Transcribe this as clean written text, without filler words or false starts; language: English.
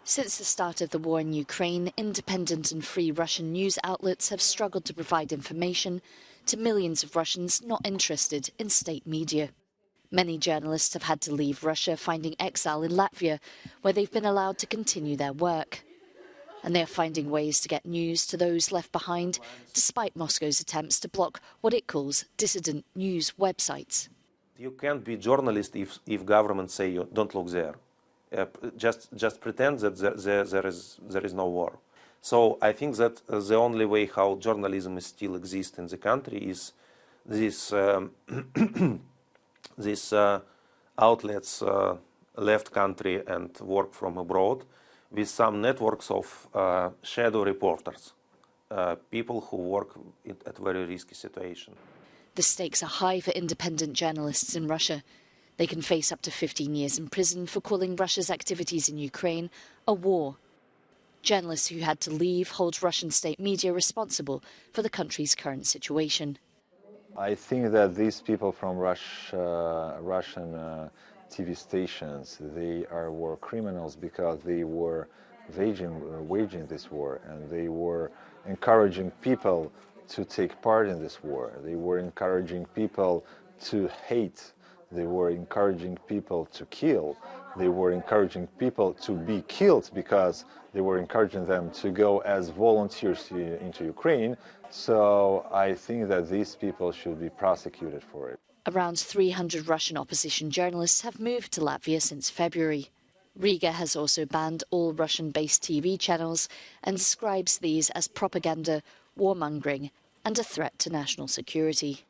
Since the start of the war in Ukraine, independent and free Russian news outlets have struggled to provide information to millions of Russians not interested in state media. Many journalists have had to leave Russia, finding exile in Latvia, where they've been allowed to continue their work. And they are finding ways to get news to those left behind, despite Moscow's attempts to block what it calls dissident news websites. You can't be a journalist if government say you don't look there. Just pretend that there is no war. So I think that the only way how journalism still exists in the country is this these outlets left country and work from abroad with some networks of shadow reporters, people who work at very risky situation. The stakes are high for independent journalists in Russia. They can face up to 15 years in prison for calling Russia's activities in Ukraine a war. Journalists who had to leave hold Russian state media responsible for the country's current situation. I think that these people from Russian TV stations, they are war criminals because they were waging this war, and they were encouraging people to take part in this war. They were encouraging people to hate. They were encouraging people to kill. They were encouraging people to be killed because they were encouraging them to go as volunteers into Ukraine. So I think that these people should be prosecuted for it. Around 300 Russian opposition journalists have moved to Latvia since February. Riga has also banned all Russian-based TV channels and describes these as propaganda, warmongering and a threat to national security.